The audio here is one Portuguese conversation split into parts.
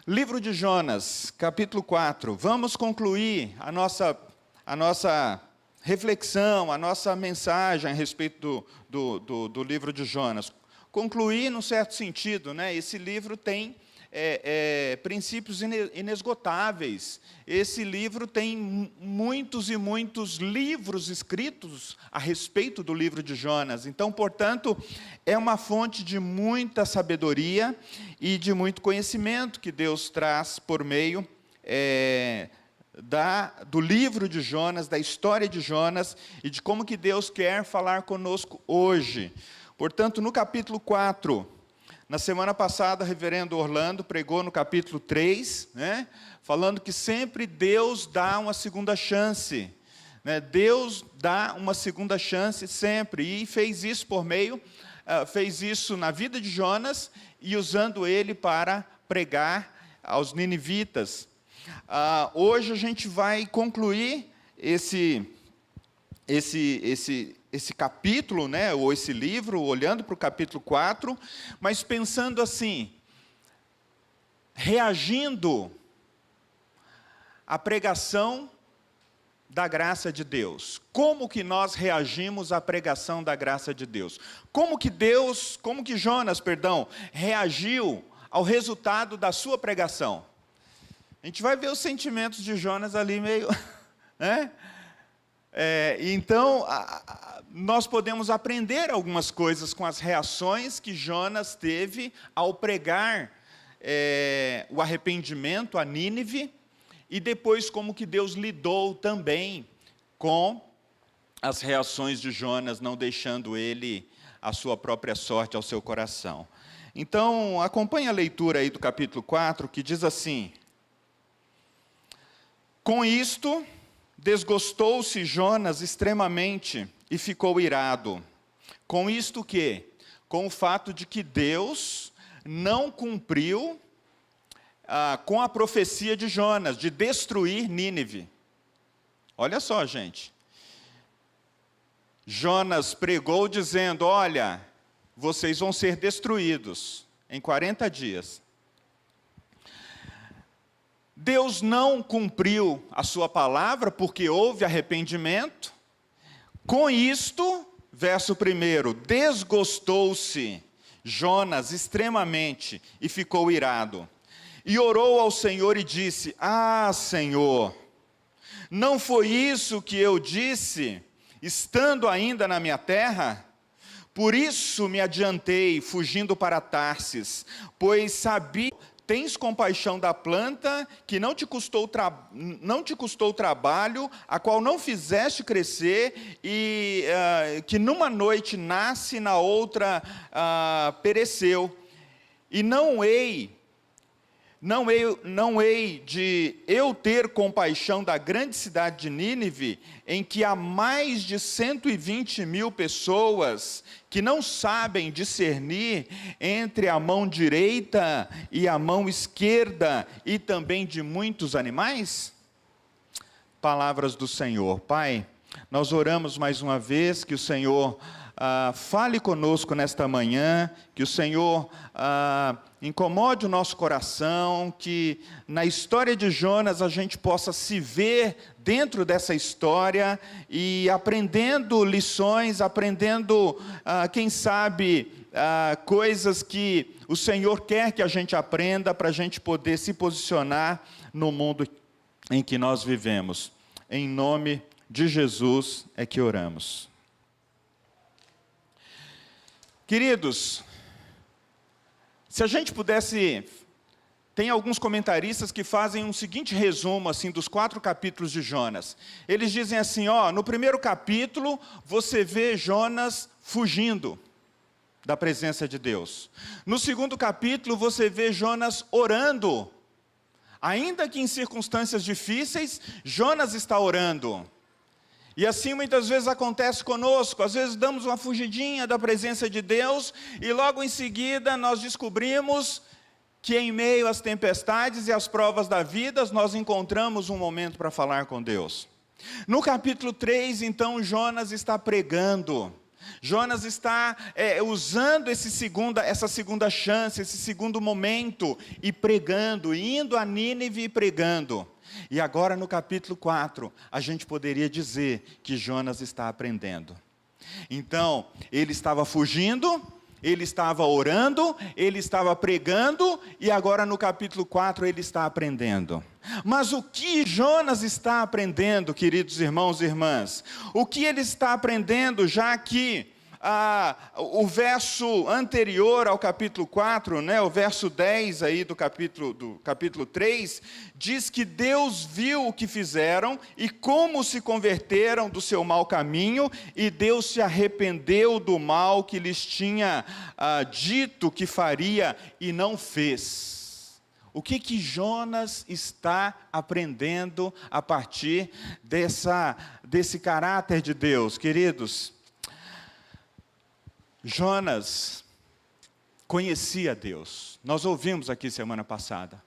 Livro de Jonas, capítulo 4. Vamos concluir a nossa reflexão, a nossa mensagem a respeito do livro de Jonas. Concluir, num certo sentido, né? Esse livro tem princípios inesgotáveis. Esse livro tem muitos e muitos livros escritos a respeito do livro de Jonas. Então, portanto, é uma fonte de muita sabedoria e de muito conhecimento que Deus traz por meio do livro de Jonas, da história de Jonas e de como que Deus quer falar conosco hoje. Portanto, no capítulo 4, na semana passada, o reverendo Orlando pregou no capítulo 3, né, falando que sempre Deus dá uma segunda chance. Né, Deus dá uma segunda chance sempre, e fez isso fez isso na vida de Jonas, e usando ele para pregar aos ninivitas. Hoje a gente vai concluir esse capítulo, né, ou esse livro, olhando para o capítulo 4, mas pensando assim, reagindo à pregação da graça de Deus. Como que nós reagimos à pregação da graça de Deus? Como que Jonas, reagiu ao resultado da sua pregação? A gente vai ver os sentimentos de Jonas ali meio, né? Então, nós podemos aprender algumas coisas com as reações que Jonas teve ao pregar o arrependimento a Nínive, e depois como que Deus lidou também com as reações de Jonas, não deixando ele a sua própria sorte ao seu coração. Então, acompanhe a leitura aí do capítulo 4, que diz assim: com isto, desgostou-se Jonas extremamente e ficou irado. Com isto o quê? Com o fato de que Deus não cumpriu com a profecia de Jonas, de destruir Nínive. Olha só, gente. Jonas pregou dizendo, olha, vocês vão ser destruídos em 40 dias. Deus não cumpriu a sua palavra, porque houve arrependimento. Com isto, verso 1, desgostou-se Jonas extremamente e ficou irado. E orou ao Senhor e disse, Senhor, não foi isso que eu disse, estando ainda na minha terra? Por isso me adiantei, fugindo para Tarsis, pois sabia... Tens compaixão da planta, que não te custou trabalho, a qual não fizeste crescer, e que numa noite nasce, na outra pereceu. E não hei de eu ter compaixão da grande cidade de Nínive, em que há mais de 120.000 pessoas que não sabem discernir entre a mão direita e a mão esquerda, e também de muitos animais? Palavras do Senhor. Pai, nós oramos mais uma vez que o Senhor fale conosco nesta manhã, que o Senhor incomode o nosso coração, que na história de Jonas a gente possa se ver dentro dessa história e aprendendo lições, aprendendo, quem sabe, coisas que o Senhor quer que a gente aprenda para a gente poder se posicionar no mundo em que nós vivemos. Em nome de Jesus é que oramos. Queridos, se a gente pudesse... Tem alguns comentaristas que fazem um seguinte resumo assim, dos 4 capítulos de Jonas. Eles dizem assim, no primeiro capítulo, você vê Jonas fugindo da presença de Deus. No segundo capítulo, você vê Jonas orando. Ainda que em circunstâncias difíceis, Jonas está orando. E assim muitas vezes acontece conosco, às vezes damos uma fugidinha da presença de Deus, e logo em seguida nós descobrimos que em meio às tempestades e às provas da vida, nós encontramos um momento para falar com Deus. No capítulo 3, então, Jonas está pregando, Jonas está usando essa segunda chance, esse segundo momento, e pregando, indo a Nínive e pregando. E agora no capítulo 4, a gente poderia dizer que Jonas está aprendendo. Então, ele estava fugindo, ele estava orando, ele estava pregando, e agora no capítulo 4 ele está aprendendo. Mas o que Jonas está aprendendo, queridos irmãos e irmãs? O que ele está aprendendo, já que o verso anterior ao capítulo 4, o verso 10 aí do capítulo 3, diz que Deus viu o que fizeram e como se converteram do seu mau caminho, e Deus se arrependeu do mal que lhes tinha dito que faria e não fez. O que Jonas está aprendendo a partir desse caráter de Deus, queridos? Jonas conhecia Deus. Nós ouvimos aqui semana passada.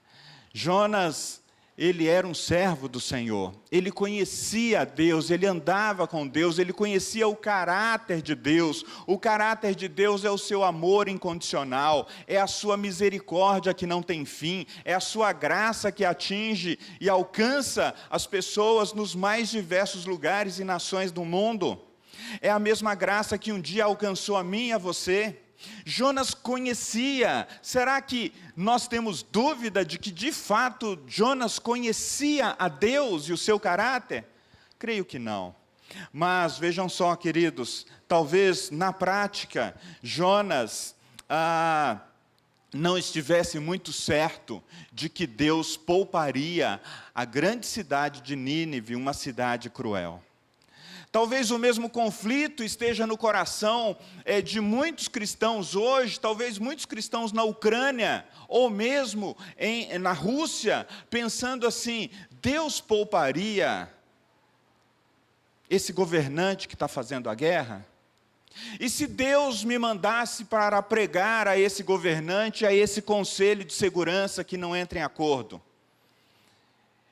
Jonas, ele era um servo do Senhor. Ele conhecia Deus, ele andava com Deus, ele conhecia o caráter de Deus. O caráter de Deus é o seu amor incondicional, é a sua misericórdia que não tem fim, é a sua graça que atinge e alcança as pessoas nos mais diversos lugares e nações do mundo. É a mesma graça que um dia alcançou a mim e a você. Jonas conhecia. Será que nós temos dúvida de que de fato Jonas conhecia a Deus e o seu caráter? Creio que não. Mas vejam só, queridos, talvez na prática Jonas não estivesse muito certo de que Deus pouparia a grande cidade de Nínive, uma cidade cruel. Talvez o mesmo conflito esteja no coração de muitos cristãos hoje, talvez muitos cristãos na Ucrânia, ou mesmo na Rússia, pensando assim: Deus pouparia esse governante que está fazendo a guerra? E se Deus me mandasse para pregar a esse governante, a esse conselho de segurança que não entra em acordo?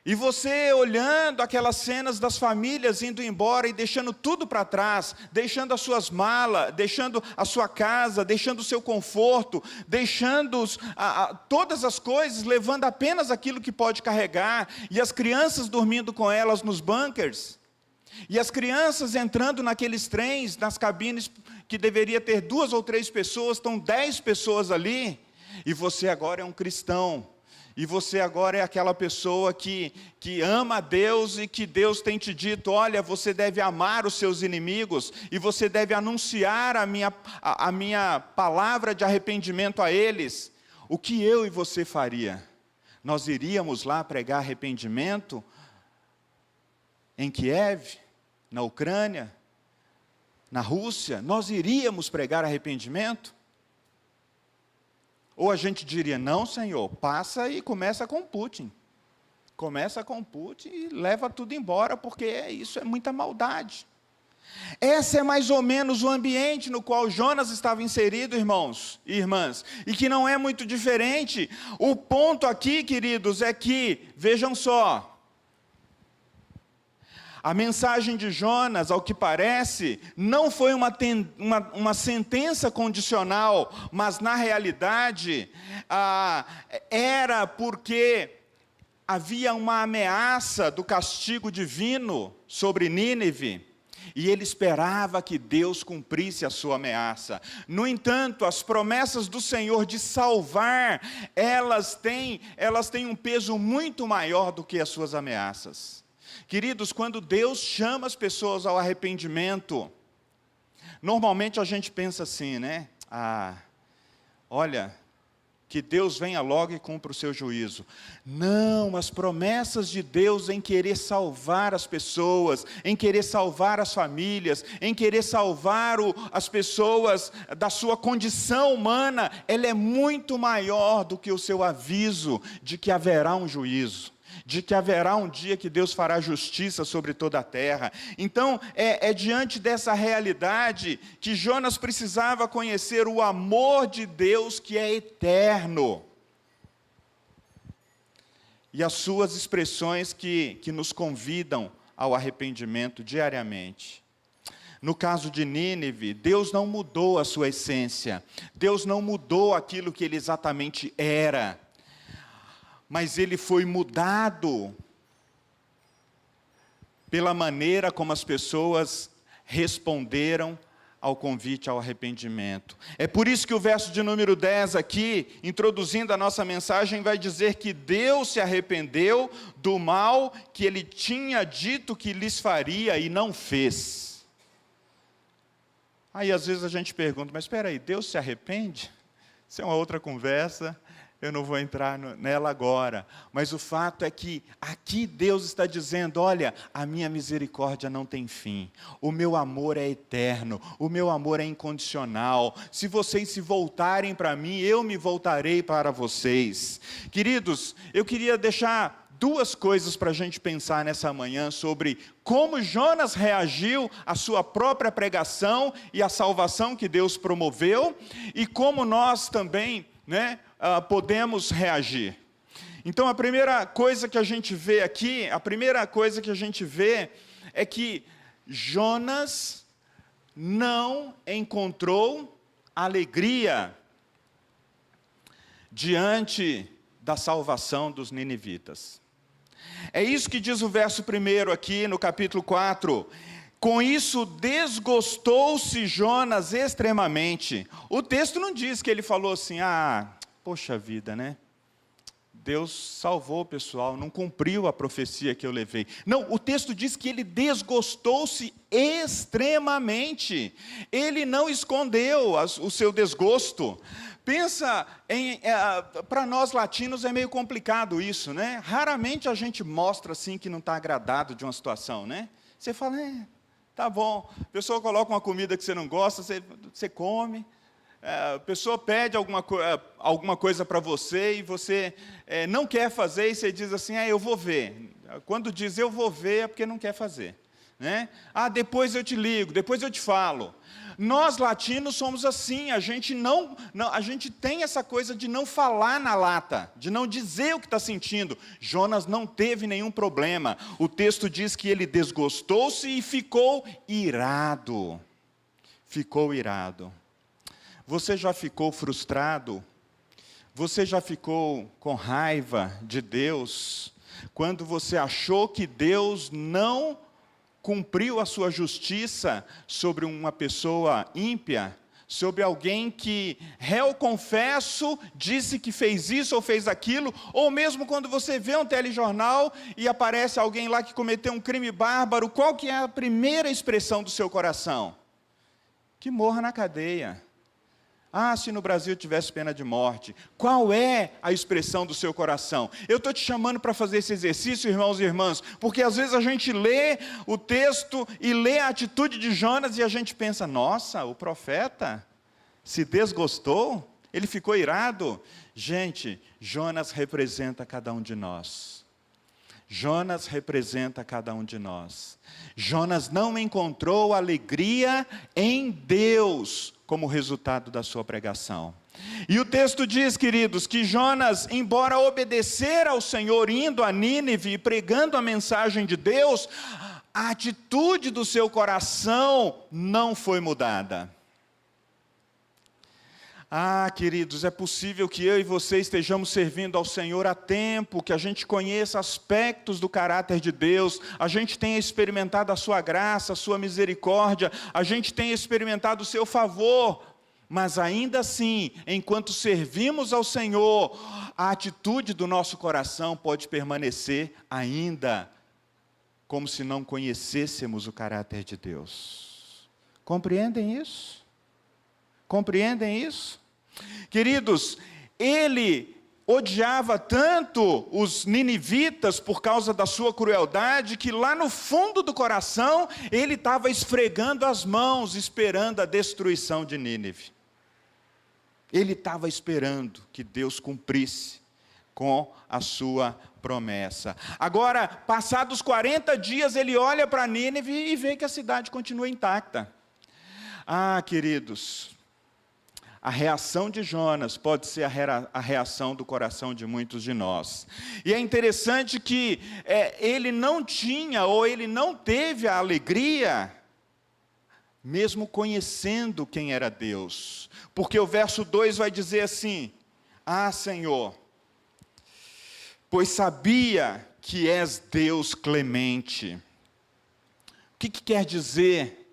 E você olhando aquelas cenas das famílias indo embora e deixando tudo para trás, deixando as suas malas, deixando a sua casa, deixando o seu conforto, deixando todas as coisas, levando apenas aquilo que pode carregar, e as crianças dormindo com elas nos bunkers, e as crianças entrando naqueles trens, nas cabines que deveria ter 2 ou 3 pessoas, estão 10 pessoas ali, e você agora é um cristão. E você agora é aquela pessoa que ama a Deus e que Deus tem te dito: olha, você deve amar os seus inimigos e você deve anunciar a minha palavra de arrependimento a eles. O que eu e você faria? Nós iríamos lá pregar arrependimento em Kiev, na Ucrânia, na Rússia? Nós iríamos pregar arrependimento? Ou a gente diria: não, Senhor, passa e começa com Putin. Começa com Putin e leva tudo embora, porque isso é muita maldade. Esse é mais ou menos o ambiente no qual Jonas estava inserido, irmãos e irmãs, e que não é muito diferente. O ponto aqui, queridos, é que, vejam só, a mensagem de Jonas, ao que parece, não foi uma sentença condicional, mas na realidade era porque havia uma ameaça do castigo divino sobre Nínive, e ele esperava que Deus cumprisse a sua ameaça. No entanto, as promessas do Senhor de salvar, elas têm um peso muito maior do que as suas ameaças. Queridos, quando Deus chama as pessoas ao arrependimento, normalmente a gente pensa assim, né? Olha, que Deus venha logo e cumpra o seu juízo. Não, as promessas de Deus em querer salvar as pessoas, em querer salvar as famílias, em querer salvar as pessoas da sua condição humana, ela é muito maior do que o seu aviso de que haverá um juízo, de que haverá um dia que Deus fará justiça sobre toda a terra. Então, é diante dessa realidade que Jonas precisava conhecer o amor de Deus que é eterno, e as suas expressões que nos convidam ao arrependimento diariamente. No caso de Nínive, Deus não mudou a sua essência, Deus não mudou aquilo que ele exatamente era, mas ele foi mudado pela maneira como as pessoas responderam ao convite ao arrependimento. É por isso que o verso de número 10 aqui, introduzindo a nossa mensagem, vai dizer que Deus se arrependeu do mal que ele tinha dito que lhes faria e não fez. Aí às vezes a gente pergunta, mas espera aí, Deus se arrepende? Isso é uma outra conversa, eu não vou entrar nela agora. Mas o fato é que aqui Deus está dizendo, olha, a minha misericórdia não tem fim. O meu amor é eterno, o meu amor é incondicional. Se vocês se voltarem para mim, eu me voltarei para vocês. Queridos, eu queria deixar duas coisas para a gente pensar nessa manhã sobre como Jonas reagiu à sua própria pregação e à salvação que Deus promoveu, e como nós também, podemos reagir. Então a primeira coisa que a gente vê aqui, é que Jonas não encontrou alegria diante da salvação dos ninivitas. É isso que diz o verso 1 aqui no capítulo 4. Com isso desgostou-se Jonas extremamente. O texto não diz que ele falou assim, poxa vida, né? Deus salvou o pessoal, não cumpriu a profecia que eu levei. Não, o texto diz que ele desgostou-se extremamente. Ele não escondeu o seu desgosto. Pensa para nós latinos é meio complicado isso, né? Raramente a gente mostra assim que não está agradado de uma situação, né? Você fala, tá bom. A pessoa coloca uma comida que você não gosta, você come. A pessoa pede alguma coisa para você e você não quer fazer e você diz assim, eu vou ver. Quando diz eu vou ver é porque não quer fazer, né? Depois eu te ligo, depois eu te falo. Nós latinos somos assim, a gente tem essa coisa de não falar na lata, de não dizer o que está sentindo. Jonas não teve nenhum problema. O texto diz que ele desgostou-se e ficou irado. Ficou irado. Você já ficou frustrado? Você já ficou com raiva de Deus? Quando você achou que Deus não cumpriu a sua justiça sobre uma pessoa ímpia? Sobre alguém que, réu confesso, disse que fez isso ou fez aquilo? Ou mesmo quando você vê um telejornal e aparece alguém lá que cometeu um crime bárbaro, qual que é a primeira expressão do seu coração? Que morra na cadeia. Se no Brasil tivesse pena de morte. Qual é a expressão do seu coração? Eu estou te chamando para fazer esse exercício, irmãos e irmãs, porque às vezes a gente lê o texto e lê a atitude de Jonas e a gente pensa, nossa, o profeta se desgostou? Ele ficou irado? Gente, Jonas representa cada um de nós. Jonas representa cada um de nós. Jonas não encontrou alegria em Deus como resultado da sua pregação. E o texto diz, queridos, que Jonas, embora obedecer ao Senhor, indo a Nínive e pregando a mensagem de Deus, a atitude do seu coração não foi mudada. Queridos, é possível que eu e você estejamos servindo ao Senhor há tempo, que a gente conheça aspectos do caráter de Deus, a gente tenha experimentado a sua graça, a sua misericórdia, a gente tenha experimentado o seu favor, mas ainda assim, enquanto servimos ao Senhor, a atitude do nosso coração pode permanecer ainda como se não conhecêssemos o caráter de Deus. Compreendem isso? Compreendem isso? Queridos, ele odiava tanto os ninivitas por causa da sua crueldade, que lá no fundo do coração, ele estava esfregando as mãos, esperando a destruição de Nínive. Ele estava esperando que Deus cumprisse com a sua promessa. Agora, passados 40 dias, ele olha para Nínive e vê que a cidade continua intacta. Queridos, a reação de Jonas pode ser a reação do coração de muitos de nós. E é interessante que ele não tinha, ou ele não teve a alegria mesmo conhecendo quem era Deus. Porque o verso 2 vai dizer assim: ah, Senhor, pois sabia que és Deus clemente. O que quer dizer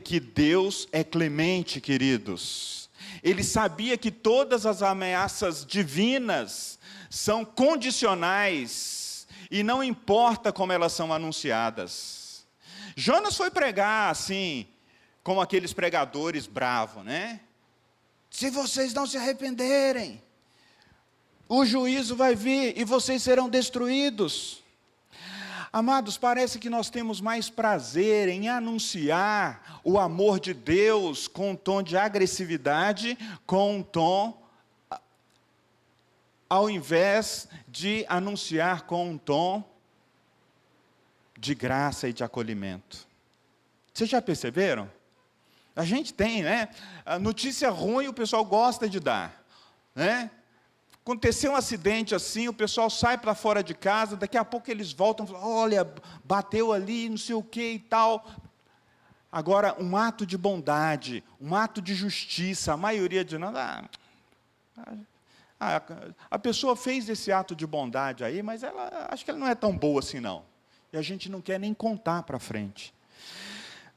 que Deus é clemente, queridos? Ele sabia que todas as ameaças divinas são condicionais e não importa como elas são anunciadas. Jonas foi pregar assim, como aqueles pregadores bravos, né? Se vocês não se arrependerem, o juízo vai vir e vocês serão destruídos. Amados, parece que nós temos mais prazer em anunciar o amor de Deus com um tom de agressividade, com um tom, ao invés de anunciar com um tom de graça e de acolhimento. Vocês já perceberam? A gente tem, né? A notícia ruim o pessoal gosta de dar, né? Aconteceu um acidente assim, o pessoal sai para fora de casa, daqui a pouco eles voltam e falam: olha, bateu ali, não sei o que e tal. Agora, um ato de bondade, um ato de justiça, a maioria de nós, a pessoa fez esse ato de bondade aí, mas acho que ela não é tão boa assim não. E a gente não quer nem contar para frente.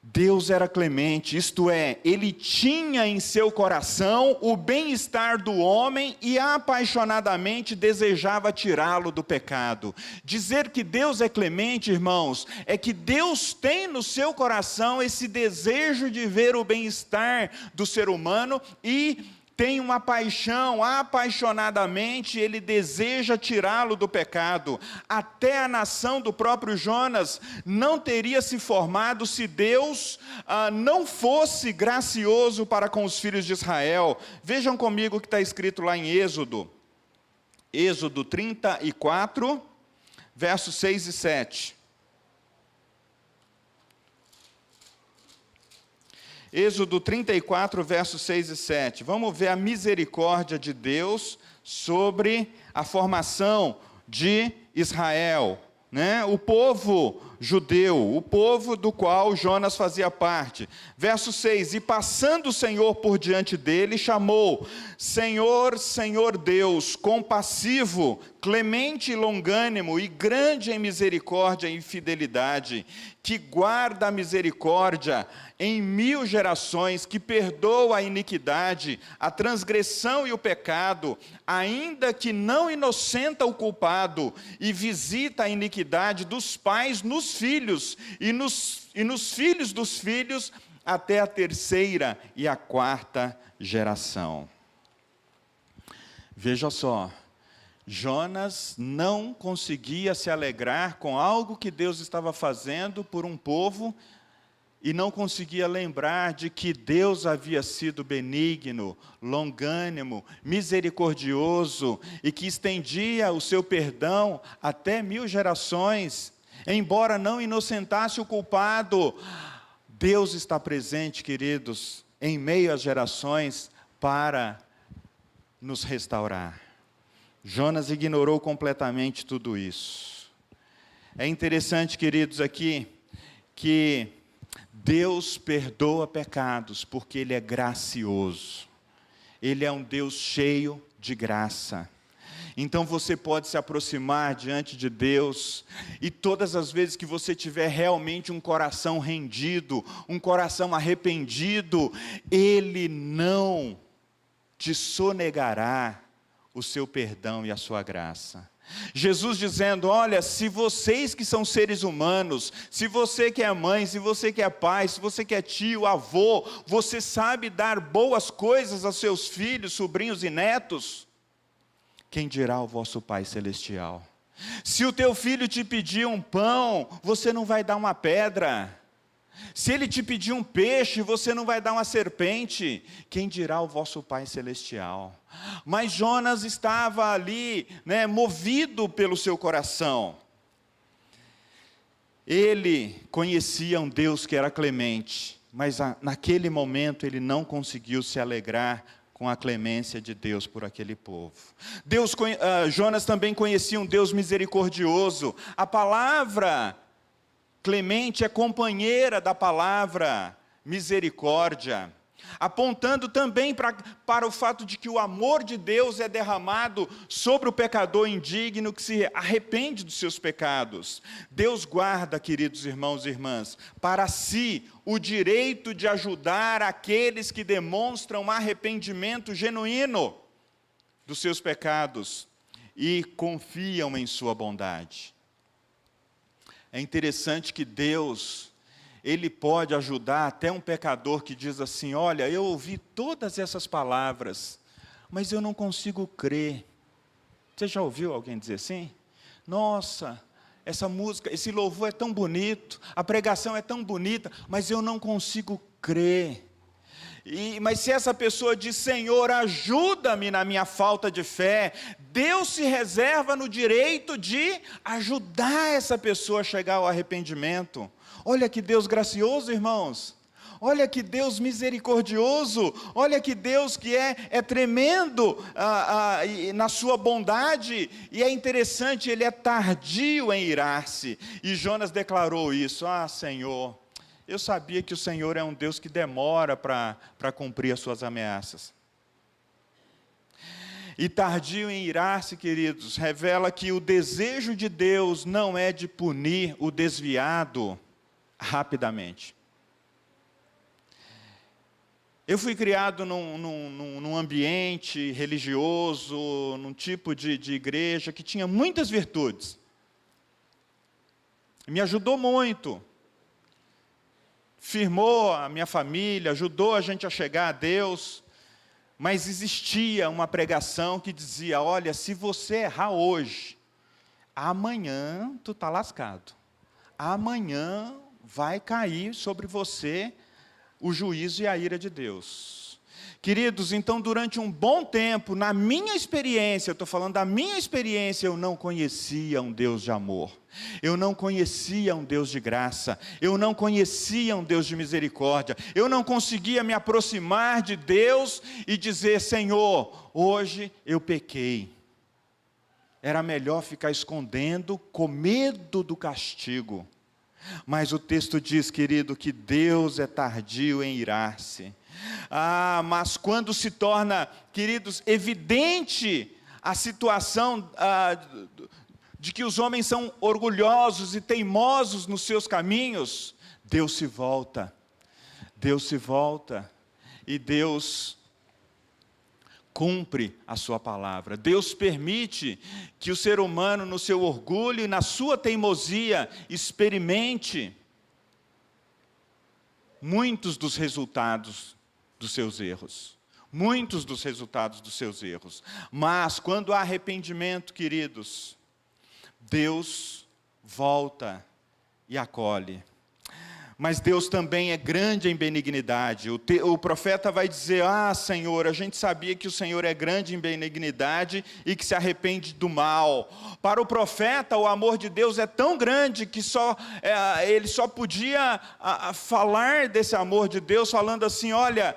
Deus era clemente, isto é, Ele tinha em seu coração o bem-estar do homem e apaixonadamente desejava tirá-lo do pecado. Dizer que Deus é clemente, irmãos, é que Deus tem no seu coração esse desejo de ver o bem-estar do ser humano e tem uma paixão, apaixonadamente, ele deseja tirá-lo do pecado. Até a nação do próprio Jonas não teria se formado se Deus não fosse gracioso para com os filhos de Israel. Vejam comigo o que está escrito lá em Êxodo. Êxodo 34, versos 6 e 7. Êxodo 34, versos 6 e 7. Vamos ver a misericórdia de Deus sobre a formação de Israel, né? O povo judeu, o povo do qual Jonas fazia parte. Verso 6, e passando o Senhor por diante dele, chamou: Senhor, Senhor Deus, compassivo, clemente e longânimo, e grande em misericórdia e fidelidade, que guarda a misericórdia em 1000 gerações, que perdoa a iniquidade, a transgressão e o pecado, ainda que não inocenta o culpado, e visita a iniquidade dos pais nos filhos, e nos filhos dos filhos, até a 3ª e a 4ª geração. Veja só, Jonas não conseguia se alegrar com algo que Deus estava fazendo por um povo, e não conseguia lembrar de que Deus havia sido benigno, longânimo, misericordioso, e que estendia o seu perdão até 1000 gerações, embora não inocentasse o culpado. Deus está presente, queridos, em meio às gerações, para nos restaurar. Jonas ignorou completamente tudo isso. É interessante, queridos, aqui, que Deus perdoa pecados, porque Ele é gracioso. Ele é um Deus cheio de graça. Então você pode se aproximar diante de Deus, e todas as vezes que você tiver realmente um coração rendido, um coração arrependido, Ele não te sonegará o seu perdão e a sua graça. Jesus dizendo: olha, se vocês que são seres humanos, se você que é mãe, se você que é pai, se você que é tio, avô, você sabe dar boas coisas aos seus filhos, sobrinhos e netos, quem dirá o vosso Pai Celestial? Se o teu filho te pedir um pão, você não vai dar uma pedra. Se ele te pedir um peixe, você não vai dar uma serpente. Quem dirá o vosso Pai Celestial? Mas Jonas estava ali, né, movido pelo seu coração. Ele conhecia um Deus que era clemente, mas naquele momento ele não conseguiu se alegrar com a clemência de Deus por aquele povo. Jonas também conhecia um Deus misericordioso. A palavra Clemente é companheira da palavra misericórdia, apontando também para o fato de que o amor de Deus é derramado sobre o pecador indigno que se arrepende dos seus pecados. Deus guarda, queridos irmãos e irmãs, para si o direito de ajudar aqueles que demonstram arrependimento genuíno dos seus pecados e confiam em sua bondade. É interessante que Deus, Ele pode ajudar até um pecador que diz assim: olha, eu ouvi todas essas palavras, mas eu não consigo crer. Você já ouviu alguém dizer assim? Nossa, essa música, esse louvor é tão bonito, a pregação é tão bonita, mas eu não consigo crer. Mas se essa pessoa diz: Senhor, ajuda-me na minha falta de fé, Deus se reserva no direito de ajudar essa pessoa a chegar ao arrependimento. Olha que Deus gracioso, irmãos. Olha que Deus misericordioso. Olha que Deus que é tremendo na sua bondade. E é interessante, Ele é tardio em irar-se. E Jonas declarou isso: ah, Senhor, eu sabia que o Senhor é um Deus que demora para cumprir as suas ameaças. E tardio em irar-se, queridos, revela que o desejo de Deus não é de punir o desviado rapidamente. Eu fui criado num ambiente religioso, num tipo de igreja que tinha muitas virtudes. Me ajudou muito. Firmou a minha família, ajudou a gente a chegar a Deus, mas existia uma pregação que dizia: olha, se você errar hoje, amanhã tu está lascado. Amanhã vai cair sobre você o juízo e a ira de Deus. Queridos, então durante um bom tempo, na minha experiência, eu estou falando da minha experiência, eu não conhecia um Deus de amor. Eu não conhecia um Deus de graça, eu não conhecia um Deus de misericórdia, eu não conseguia me aproximar de Deus e dizer: Senhor, hoje eu pequei. Era melhor ficar escondendo, com medo do castigo. Mas o texto diz, querido, que Deus é tardio em irar-se. Mas quando se torna, queridos, evidente a situação de que os homens são orgulhosos e teimosos nos seus caminhos, Deus se volta. Deus se volta e Deus cumpre a sua palavra. Deus permite que o ser humano, no seu orgulho e na sua teimosia, experimente muitos dos resultados dos seus erros. Muitos dos resultados dos seus erros. Mas quando há arrependimento, queridos, Deus volta e acolhe. Mas Deus também é grande em benignidade. O profeta vai dizer: ah, Senhor, a gente sabia que o Senhor é grande em benignidade e que se arrepende do mal. Para o profeta, o amor de Deus é tão grande que ele só podia falar desse amor de Deus falando assim: olha,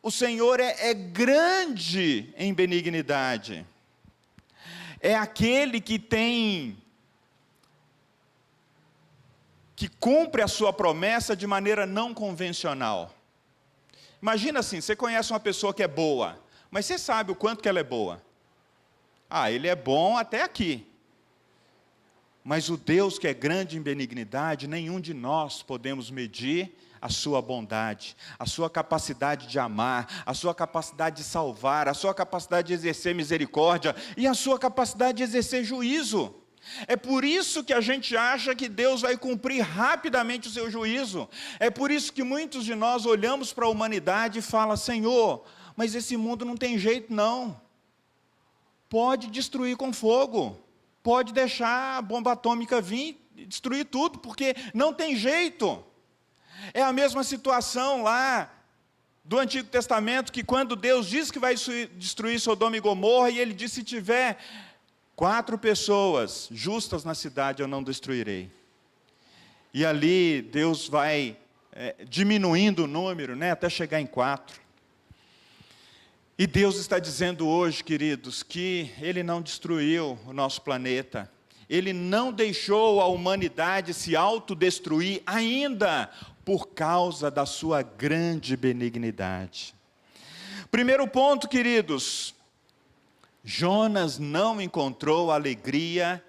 o Senhor é grande em benignidade. É aquele que cumpre a sua promessa de maneira não convencional. Imagina assim, você conhece uma pessoa que é boa, mas você sabe o quanto que ela é boa. Ele é bom até aqui. Mas o Deus que é grande em benignidade, nenhum de nós podemos medir a sua bondade, a sua capacidade de amar, a sua capacidade de salvar, a sua capacidade de exercer misericórdia e a sua capacidade de exercer juízo. É por isso que a gente acha que Deus vai cumprir rapidamente o seu juízo. É por isso que muitos de nós olhamos para a humanidade e falam: Senhor, mas esse mundo não tem jeito não. Pode destruir com fogo. Pode deixar a bomba atômica vir e destruir tudo, porque não tem jeito. É a mesma situação lá do Antigo Testamento, que quando Deus diz que vai destruir Sodoma e Gomorra, e Ele diz: se tiver 4 pessoas justas na cidade, eu não destruirei. E ali Deus vai diminuindo o número, até chegar em 4. E Deus está dizendo hoje, queridos, que Ele não destruiu o nosso planeta. Ele não deixou a humanidade se autodestruir ainda por causa da sua grande benignidade. Primeiro ponto, queridos, Jonas não encontrou alegria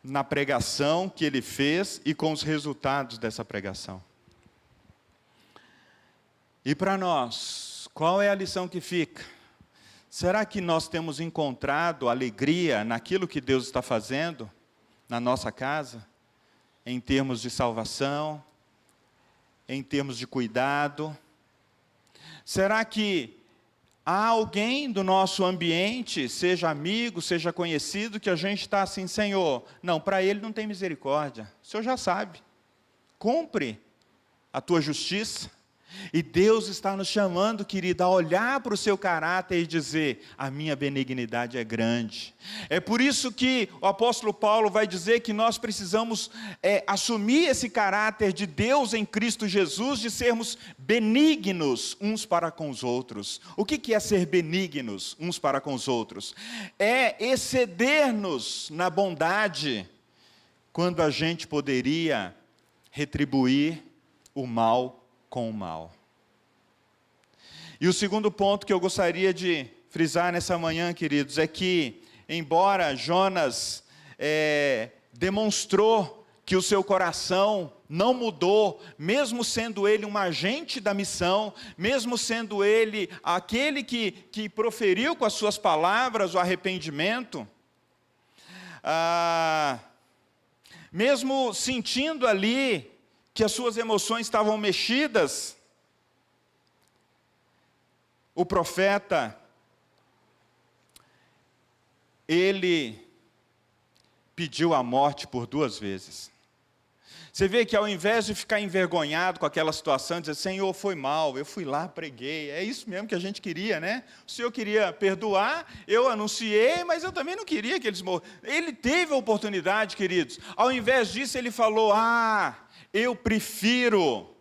na pregação que ele fez e com os resultados dessa pregação. E para nós, qual é a lição que fica? Será que nós temos encontrado alegria naquilo que Deus está fazendo na nossa casa? Em termos de salvação, em termos de cuidado? Será que há alguém do nosso ambiente, seja amigo, seja conhecido, que a gente está assim, Senhor, não, para ele não tem misericórdia, o Senhor já sabe, cumpre a tua justiça, e Deus está nos chamando, querido, a olhar para o seu caráter e dizer, a minha benignidade é grande. É por isso que o apóstolo Paulo vai dizer que nós precisamos assumir esse caráter de Deus em Cristo Jesus, de sermos benignos uns para com os outros. O que é ser benignos uns para com os outros? É exceder-nos na bondade, quando a gente poderia retribuir o mal com o mal. E o segundo ponto que eu gostaria de frisar nessa manhã, queridos, é que, embora Jonas demonstrou que o seu coração não mudou, mesmo sendo ele um agente da missão, mesmo sendo ele aquele que proferiu com as suas palavras o arrependimento, mesmo sentindo ali que as suas emoções estavam mexidas, o profeta, ele pediu a morte por 2 vezes. Você vê que ao invés de ficar envergonhado com aquela situação, dizer, Senhor, foi mal, eu fui lá, preguei, é isso mesmo que a gente queria, né? O Senhor queria perdoar, eu anunciei, mas eu também não queria que eles morressem. Ele teve a oportunidade, queridos. Ao invés disso, ele falou, eu prefiro,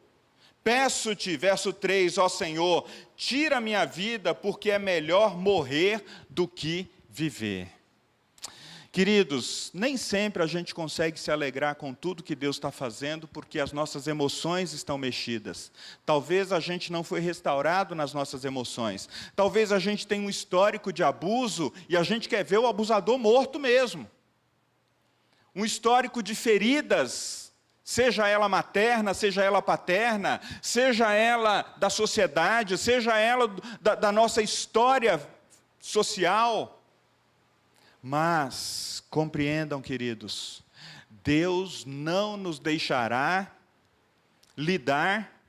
peço-te, verso 3, ó Senhor, tira a minha vida, porque é melhor morrer do que viver. Queridos, nem sempre a gente consegue se alegrar com tudo que Deus está fazendo, porque as nossas emoções estão mexidas. Talvez a gente não foi restaurado nas nossas emoções. Talvez a gente tenha um histórico de abuso, e a gente quer ver o abusador morto mesmo. Um histórico de feridas, seja ela materna, seja ela paterna, seja ela da sociedade, seja ela da nossa história social. Mas, compreendam, queridos, Deus não nos deixará lidar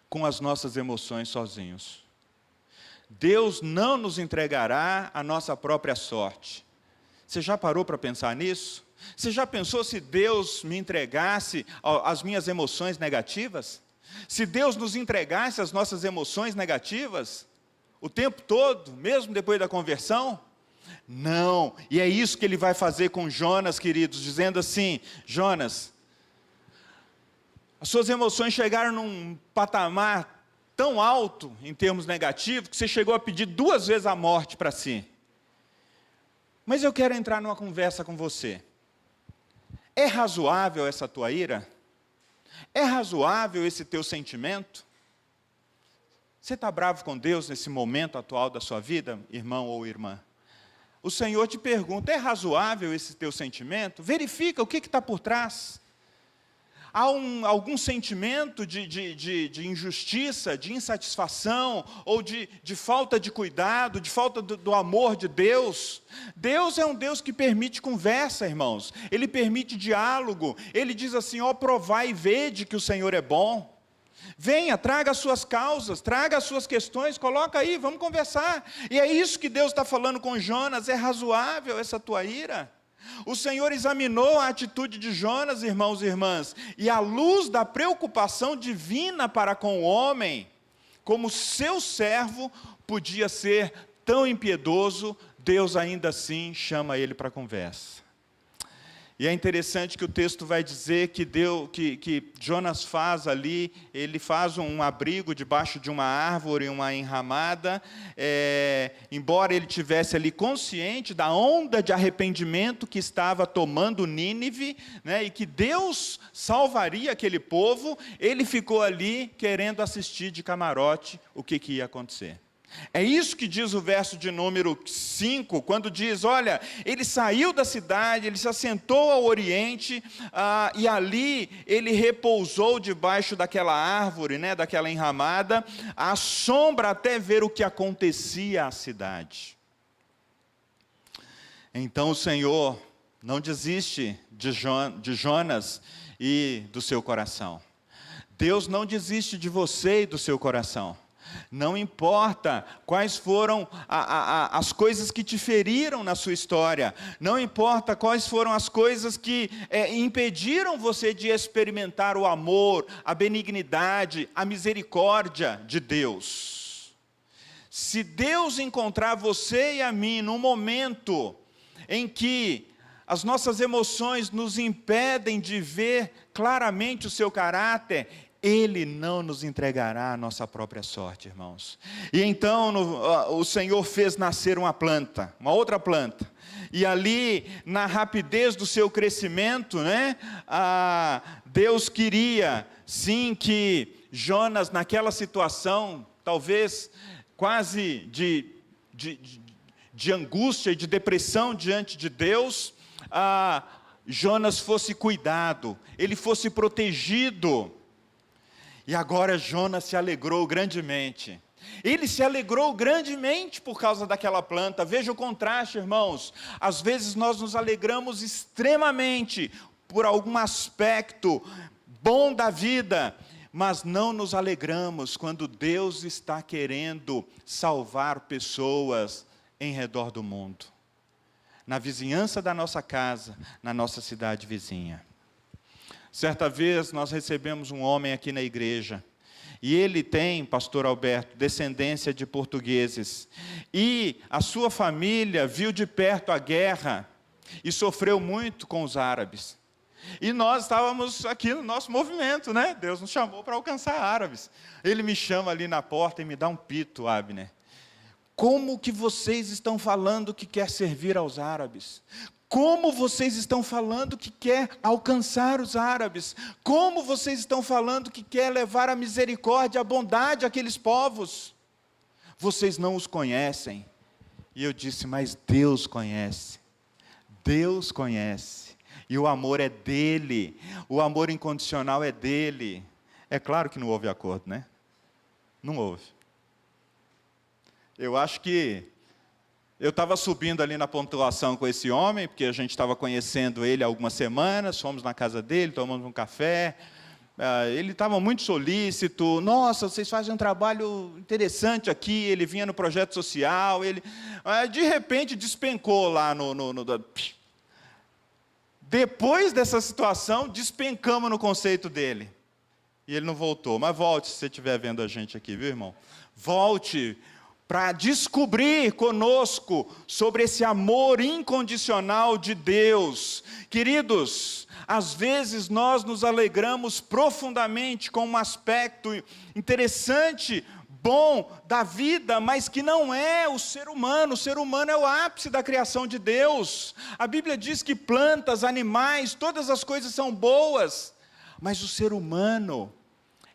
com as nossas emoções sozinhos. Deus não nos entregará a nossa própria sorte. Você já parou para pensar nisso? Você já pensou se Deus me entregasse as minhas emoções negativas? Se Deus nos entregasse as nossas emoções negativas o tempo todo, mesmo depois da conversão? Não, e é isso que ele vai fazer com Jonas, queridos, dizendo assim, Jonas, as suas emoções chegaram num patamar tão alto, em termos negativos, que você chegou a pedir 2 vezes a morte para si. Mas eu quero entrar numa conversa com você. É razoável essa tua ira? É razoável esse teu sentimento? Você está bravo com Deus nesse momento atual da sua vida, irmão ou irmã? O Senhor te pergunta, é razoável esse teu sentimento? Verifica o que está por trás. Há algum sentimento de injustiça, de insatisfação, ou de falta de cuidado, de falta do amor de Deus? Deus é um Deus que permite conversa, irmãos. Ele permite diálogo. Ele diz assim, provai e vede que o Senhor é bom. Venha, traga as suas causas, traga as suas questões, coloca aí, vamos conversar. E é isso que Deus está falando com Jonas, é razoável essa tua ira? O Senhor examinou a atitude de Jonas, irmãos e irmãs, e à luz da preocupação divina para com o homem, como seu servo podia ser tão impiedoso, Deus ainda assim chama ele para conversa. E é interessante que o texto vai dizer que Jonas faz ali, ele faz um abrigo debaixo de uma árvore, uma enramada, embora ele tivesse ali consciente da onda de arrependimento que estava tomando Nínive, né, e que Deus salvaria aquele povo, ele ficou ali querendo assistir de camarote o que ia acontecer. É isso que diz o verso de número 5, quando diz, olha, ele saiu da cidade, ele se assentou ao oriente, e ali ele repousou debaixo daquela árvore, né, daquela enramada, à sombra até ver o que acontecia à cidade. Então o Senhor não desiste de Jonas e do seu coração. Deus não desiste de você e do seu coração. Não importa quais foram as coisas que te feriram na sua história, não importa quais foram as coisas que impediram você de experimentar o amor, a benignidade, a misericórdia de Deus. Se Deus encontrar você e a mim num momento em que as nossas emoções nos impedem de ver claramente o seu caráter, Ele não nos entregará a nossa própria sorte, irmãos. E então o Senhor fez nascer uma planta, uma outra planta. E ali, na rapidez do seu crescimento, né, Deus queria, sim, que Jonas, naquela situação, talvez quase de angústia e de depressão diante de Deus, Jonas fosse cuidado, ele fosse protegido. E agora Jonas se alegrou grandemente. Ele se alegrou grandemente por causa daquela planta. Veja o contraste, irmãos. Às vezes nós nos alegramos extremamente por algum aspecto bom da vida, mas não nos alegramos quando Deus está querendo salvar pessoas em redor do mundo, na vizinhança da nossa casa, na nossa cidade vizinha. Certa vez nós recebemos um homem aqui na igreja, e ele tem, pastor Alberto, descendência de portugueses, e a sua família viu de perto a guerra, e sofreu muito com os árabes. E nós estávamos aqui no nosso movimento, né? Deus nos chamou para alcançar árabes. Ele me chama ali na porta e me dá um pito, Abner. Como que vocês estão falando que quer servir aos árabes? Como vocês estão falando que quer alcançar os árabes? Como vocês estão falando que quer levar a misericórdia, a bondade àqueles povos? Vocês não os conhecem. E eu disse, mas Deus conhece. Deus conhece. E o amor é dele. O amor incondicional é dele. É claro que não houve acordo, né? Não houve. Eu acho que eu estava subindo ali na pontuação com esse homem, porque a gente estava conhecendo ele há algumas semanas, fomos na casa dele, tomamos um café, ele estava muito solícito, nossa, vocês fazem um trabalho interessante aqui, ele vinha no projeto social, de repente despencou lá depois dessa situação, despencamos no conceito dele, e ele não voltou, mas volte se você estiver vendo a gente aqui, viu, irmão? Volte para descobrir conosco sobre esse amor incondicional de Deus. Queridos, às vezes nós nos alegramos profundamente com um aspecto interessante, bom da vida, mas que não é o ser humano. O ser humano é o ápice da criação de Deus. A Bíblia diz que plantas, animais, todas as coisas são boas, mas o ser humano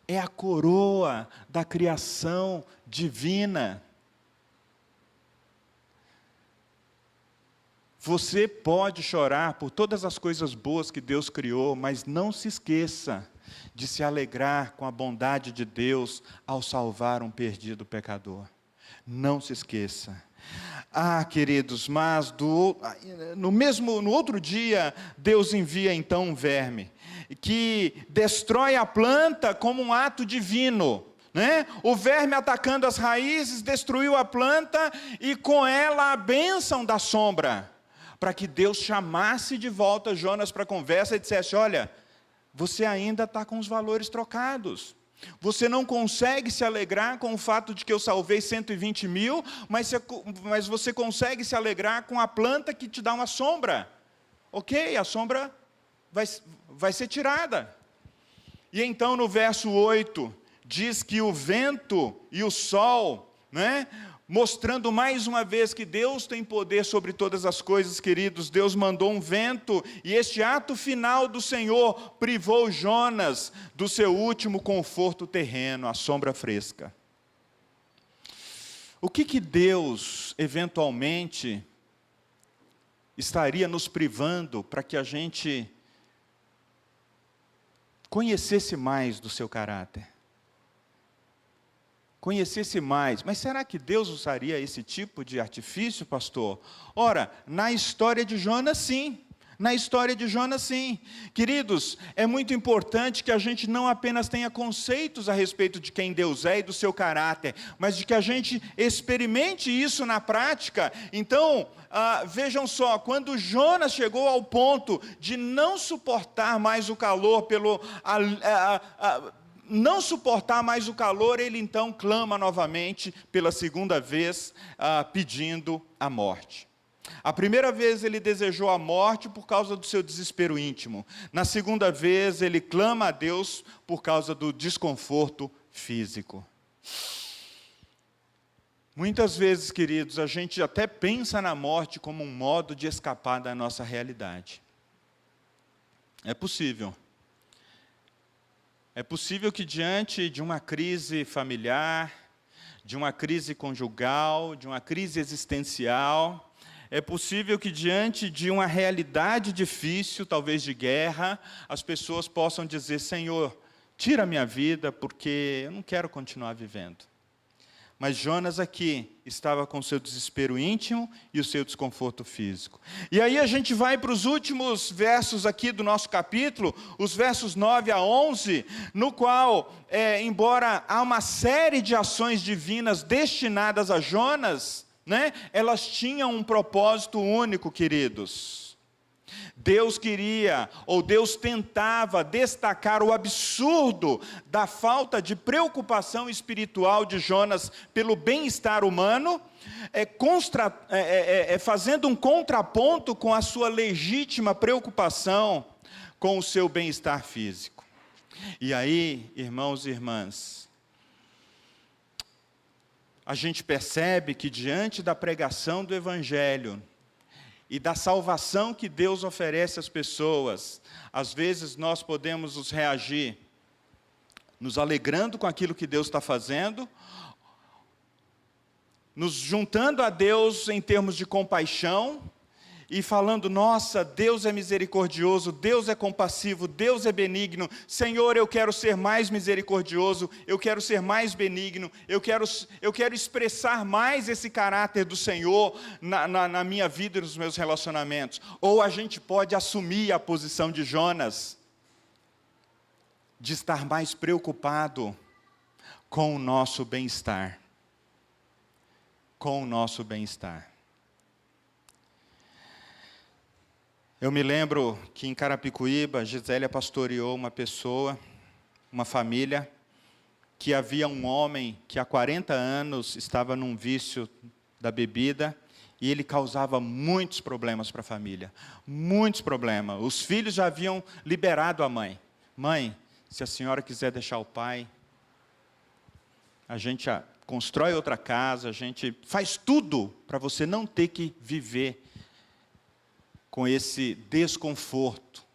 é a coroa da criação divina. Você pode chorar por todas as coisas boas que Deus criou, mas não se esqueça de se alegrar com a bondade de Deus ao salvar um perdido pecador. Não se esqueça. Queridos, mas no outro dia, Deus envia então um verme, que destrói a planta como um ato divino. Né? O verme atacando as raízes, destruiu a planta, e com ela a bênção da sombra, para que Deus chamasse de volta Jonas para a conversa e dissesse, olha, você ainda está com os valores trocados. Você não consegue se alegrar com o fato de que eu salvei 120 mil, mas você consegue se alegrar com a planta que te dá uma sombra. Ok, a sombra vai ser tirada. E então no verso 8, diz que o vento e o sol, né, mostrando mais uma vez que Deus tem poder sobre todas as coisas, queridos. Deus mandou um vento, e este ato final do Senhor privou Jonas do seu último conforto terreno, a sombra fresca. O que Deus, eventualmente, estaria nos privando para que a gente conhecesse mais do seu caráter? Conhecesse mais. Mas será que Deus usaria esse tipo de artifício, pastor? Ora, na história de Jonas, sim. Na história de Jonas, sim. Queridos, é muito importante que a gente não apenas tenha conceitos a respeito de quem Deus é e do seu caráter, mas de que a gente experimente isso na prática. Então, vejam só, quando Jonas chegou ao ponto de não suportar mais o calor não suportar mais o calor, ele então clama novamente pela segunda vez, pedindo a morte. A primeira vez ele desejou a morte por causa do seu desespero íntimo. Na segunda vez ele clama a Deus por causa do desconforto físico. Muitas vezes, queridos, a gente até pensa na morte como um modo de escapar da nossa realidade. É possível. É possível que diante de uma crise familiar, de uma crise conjugal, de uma crise existencial, é possível que diante de uma realidade difícil, talvez de guerra, as pessoas possam dizer: Senhor, tira a minha vida, porque eu não quero continuar vivendo. Mas Jonas aqui estava com o seu desespero íntimo e o seu desconforto físico. E aí a gente vai para os últimos versos aqui do nosso capítulo, os versos 9 a 11, no qual, embora há uma série de ações divinas destinadas a Jonas, né, elas tinham um propósito único, queridos. Deus queria, ou Deus tentava destacar o absurdo da falta de preocupação espiritual de Jonas pelo bem-estar humano, fazendo um contraponto com a sua legítima preocupação com o seu bem-estar físico. E aí, irmãos e irmãs, a gente percebe que diante da pregação do Evangelho, e da salvação que Deus oferece às pessoas, às vezes nós podemos nos reagir, nos alegrando com aquilo que Deus está fazendo, nos juntando a Deus em termos de compaixão, e falando: nossa, Deus é misericordioso, Deus é compassivo, Deus é benigno, Senhor, eu quero ser mais misericordioso, eu quero ser mais benigno, eu quero expressar mais esse caráter do Senhor na minha vida e nos meus relacionamentos. Ou a gente pode assumir a posição de Jonas, de estar mais preocupado com o nosso bem-estar. Com o nosso bem-estar. Eu me lembro que em Carapicuíba, Gisélia pastoreou uma família, que havia um homem que há 40 anos estava num vício da bebida, e ele causava muitos problemas para a família, muitos problemas. Os filhos já haviam liberado a mãe. Mãe, se a senhora quiser deixar o pai, a gente constrói outra casa, a gente faz tudo para você não ter que viver com esse desconforto,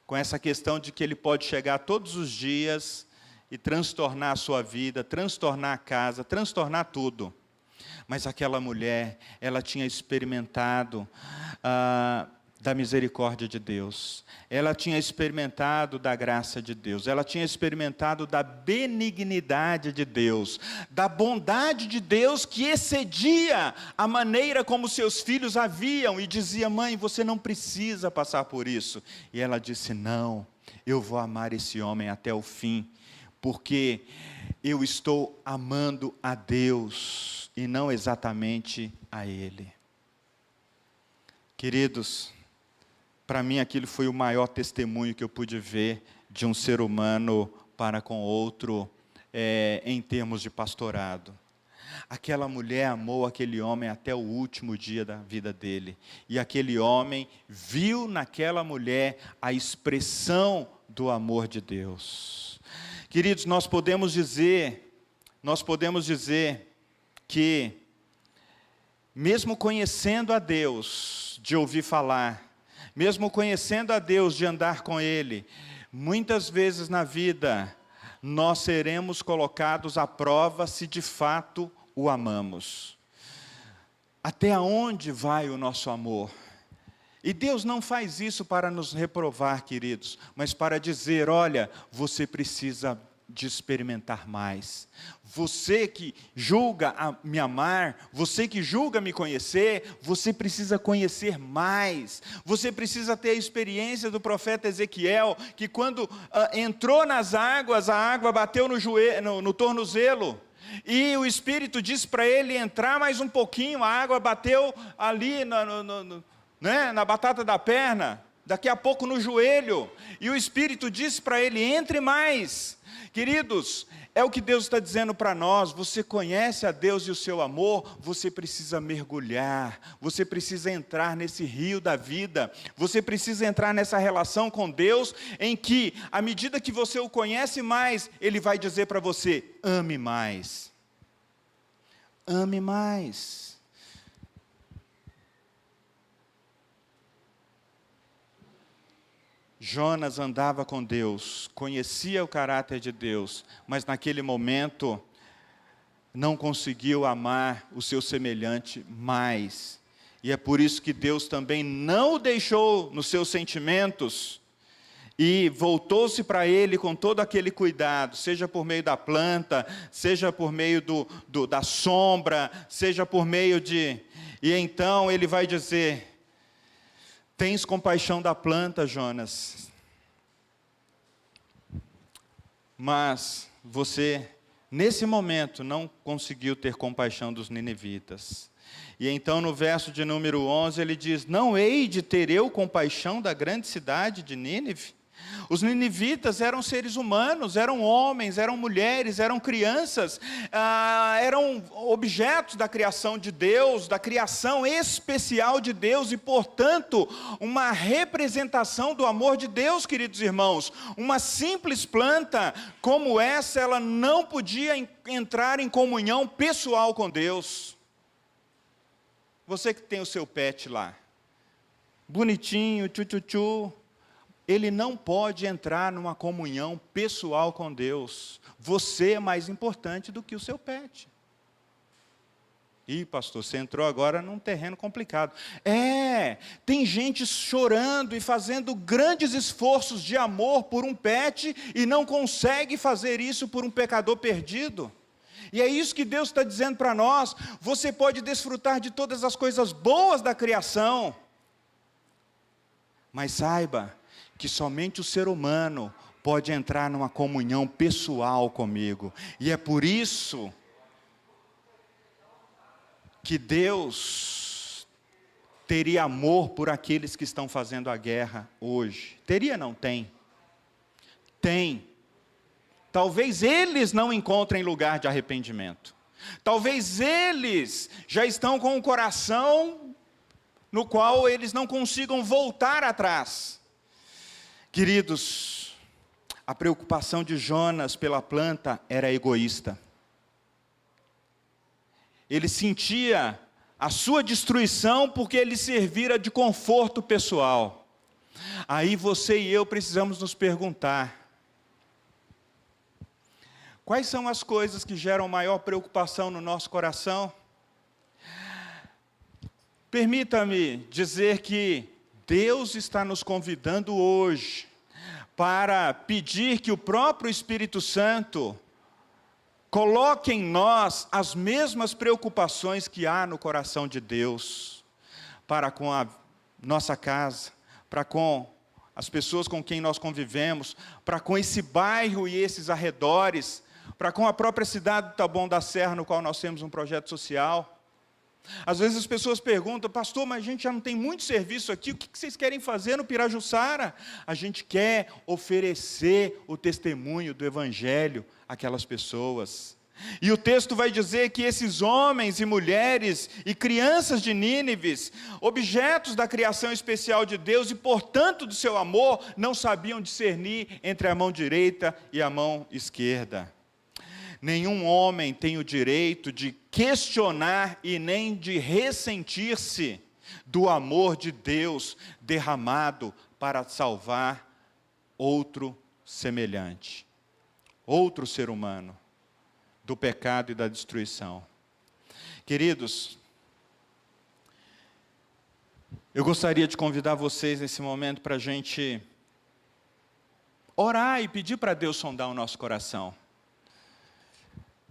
com essa questão de que ele pode chegar todos os dias e transtornar a sua vida, transtornar a casa, transtornar tudo. Mas aquela mulher, ela tinha experimentado da misericórdia de Deus, ela tinha experimentado da graça de Deus, ela tinha experimentado da benignidade de Deus, da bondade de Deus que excedia a maneira como seus filhos haviam, e dizia: mãe, você não precisa passar por isso. E ela disse: não, eu vou amar esse homem até o fim, porque eu estou amando a Deus e não exatamente a Ele. Queridos, para mim aquilo foi o maior testemunho que eu pude ver de um ser humano para com outro, em termos de pastorado. Aquela mulher amou aquele homem até o último dia da vida dele. E aquele homem viu naquela mulher a expressão do amor de Deus. Queridos, nós podemos dizer que, mesmo conhecendo a Deus, de ouvir falar, mesmo conhecendo a Deus, de andar com Ele, muitas vezes na vida, nós seremos colocados à prova se de fato o amamos. Até onde vai o nosso amor? E Deus não faz isso para nos reprovar, queridos, mas para dizer, olha, você precisa de experimentar mais. Você que julga me amar, você que julga me conhecer, você precisa conhecer mais. Você precisa ter a experiência do profeta Ezequiel, que quando entrou nas águas, a água bateu no tornozelo, e o Espírito disse para ele entrar mais um pouquinho, a água bateu ali na batata da perna, daqui a pouco no joelho, e o Espírito disse para ele, entre mais. Queridos, é o que Deus está dizendo para nós. Você conhece a Deus e o seu amor, você precisa mergulhar, você precisa entrar nesse rio da vida, você precisa entrar nessa relação com Deus, em que, à medida que você o conhece mais, Ele vai dizer para você, ame mais. Ame mais. Jonas andava com Deus, conhecia o caráter de Deus, mas naquele momento não conseguiu amar o seu semelhante mais. E é por isso que Deus também não o deixou nos seus sentimentos e voltou-se para ele com todo aquele cuidado, seja por meio da planta, seja por meio da sombra, seja por meio de... E então ele vai dizer... Tens compaixão da planta, Jonas, mas você, nesse momento, não conseguiu ter compaixão dos ninivitas. E então, no verso de número 11, ele diz, não hei de ter eu compaixão da grande cidade de Nínive? Os ninivitas eram seres humanos, eram homens, eram mulheres, eram crianças, eram objetos da criação de Deus, da criação especial de Deus, e portanto, uma representação do amor de Deus, queridos irmãos. Uma simples planta como essa, ela não podia entrar em comunhão pessoal com Deus. Você que tem o seu pet lá, bonitinho, tchu-tchu-tchu, ele não pode entrar numa comunhão pessoal com Deus. Você é mais importante do que o seu pet. Ih, pastor, você entrou agora num terreno complicado. Tem gente chorando e fazendo grandes esforços de amor por um pet e não consegue fazer isso por um pecador perdido. E é isso que Deus está dizendo para nós. Você pode desfrutar de todas as coisas boas da criação, mas saiba que somente o ser humano pode entrar numa comunhão pessoal comigo. E é por isso que Deus teria amor por aqueles que estão fazendo a guerra hoje. Teria, não tem? Tem. Talvez eles não encontrem lugar de arrependimento. Talvez eles já estão com o coração no qual eles não consigam voltar atrás. Queridos, a preocupação de Jonas pela planta era egoísta. Ele sentia a sua destruição porque ele servira de conforto pessoal. Aí você e eu precisamos nos perguntar, quais são as coisas que geram maior preocupação no nosso coração? Permita-me dizer que Deus está nos convidando hoje para pedir que o próprio Espírito Santo coloque em nós as mesmas preocupações que há no coração de Deus, para com a nossa casa, para com as pessoas com quem nós convivemos, para com esse bairro e esses arredores, para com a própria cidade do Taboão da Serra, no qual nós temos um projeto social. Às vezes as pessoas perguntam, pastor, mas a gente já não tem muito serviço aqui, o que vocês querem fazer no Pirajussara? A gente quer oferecer o testemunho do Evangelho àquelas pessoas. E o texto vai dizer que esses homens e mulheres e crianças de Nínive, objetos da criação especial de Deus e, portanto, do seu amor, não sabiam discernir entre a mão direita e a mão esquerda. Nenhum homem tem o direito de questionar e nem de ressentir-se do amor de Deus derramado para salvar outro semelhante, outro ser humano, do pecado e da destruição. Queridos, eu gostaria de convidar vocês nesse momento para a gente orar e pedir para Deus sondar o nosso coração.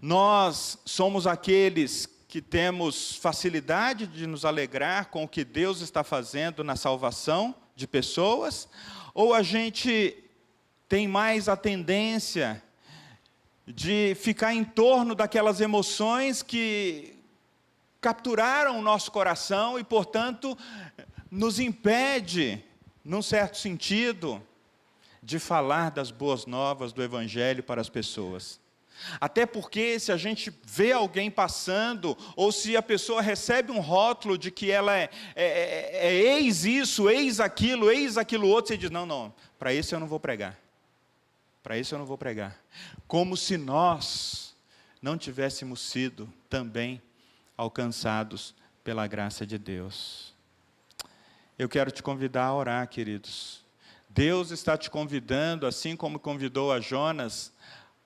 Nós somos aqueles que temos facilidade de nos alegrar com o que Deus está fazendo na salvação de pessoas, ou a gente tem mais a tendência de ficar em torno daquelas emoções que capturaram o nosso coração e, portanto, nos impede, num certo sentido, de falar das boas novas do Evangelho para as pessoas. Até porque, se a gente vê alguém passando, ou se a pessoa recebe um rótulo de que ela é eis isso, eis aquilo outro, você diz, não, para esse eu não vou pregar. Para isso eu não vou pregar. Como se nós não tivéssemos sido também alcançados pela graça de Deus. Eu quero te convidar a orar, queridos. Deus está te convidando, assim como convidou a Jonas,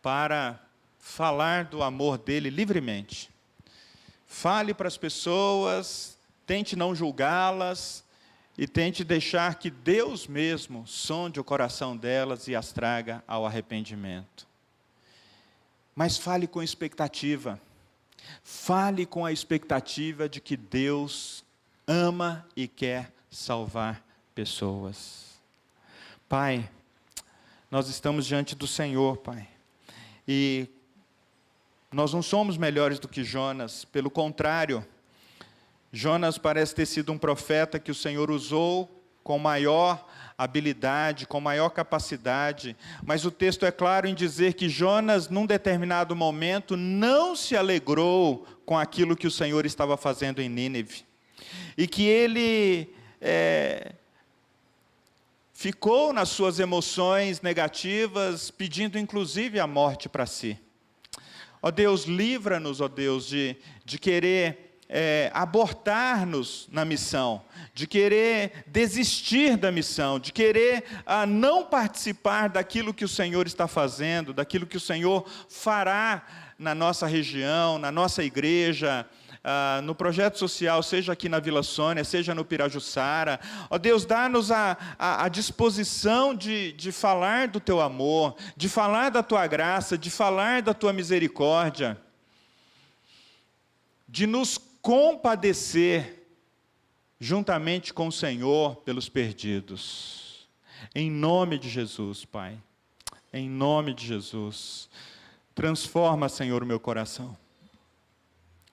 para falar do amor dele livremente. Fale para as pessoas, tente não julgá-las, e tente deixar que Deus mesmo sonde o coração delas e as traga ao arrependimento. Mas fale com expectativa. Fale com a expectativa de que Deus ama e quer salvar pessoas. Pai, nós estamos diante do Senhor, Pai. E nós não somos melhores do que Jonas, pelo contrário, Jonas parece ter sido um profeta que o Senhor usou com maior habilidade, com maior capacidade, mas o texto é claro em dizer que Jonas, num determinado momento, não se alegrou com aquilo que o Senhor estava fazendo em Nínive, e que ele ficou nas suas emoções negativas, pedindo inclusive a morte para si. Ó Deus, livra-nos, ó Deus, de querer abortar-nos na missão, de querer desistir da missão, de querer não participar daquilo que o Senhor está fazendo, daquilo que o Senhor fará na nossa região, na nossa igreja, no projeto social, seja aqui na Vila Sônia, seja no Pirajussara. Ó Deus, dá-nos a disposição de falar do Teu amor, de falar da Tua graça, de falar da Tua misericórdia, de nos compadecer juntamente com o Senhor pelos perdidos. Em nome de Jesus, Pai. Em nome de Jesus. Transforma, Senhor, o meu coração.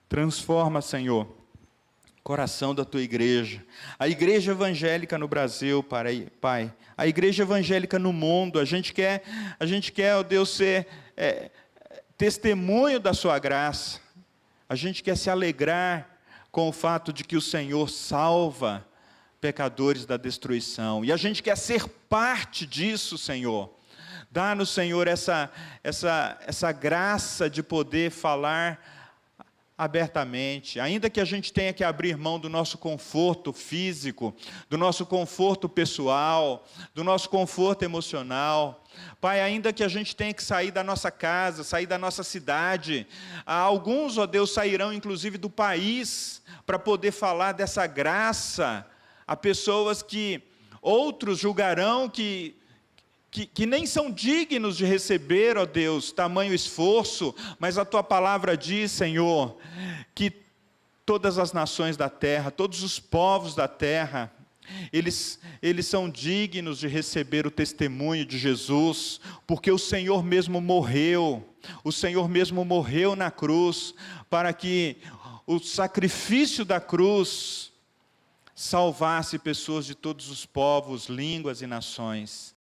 Transforma, Senhor, o coração da Tua igreja. A igreja evangélica no Brasil, Pai. A igreja evangélica no mundo. A gente quer, ó Deus, ser testemunho da Sua graça. A gente quer se alegrar com o fato de que o Senhor salva pecadores da destruição. E a gente quer ser parte disso, Senhor. Dá-nos, Senhor, essa graça de poder falar abertamente, ainda que a gente tenha que abrir mão do nosso conforto físico, do nosso conforto pessoal, do nosso conforto emocional. Pai, ainda que a gente tenha que sair da nossa casa, sair da nossa cidade, alguns, ó Deus, sairão inclusive do país, para poder falar dessa graça a pessoas que outros julgarão que nem são dignos de receber, ó Deus, tamanho esforço, mas a Tua palavra diz, Senhor, que todas as nações da terra, todos os povos da terra, eles são dignos de receber o testemunho de Jesus, porque o Senhor mesmo morreu na cruz, para que o sacrifício da cruz salvasse pessoas de todos os povos, línguas e nações.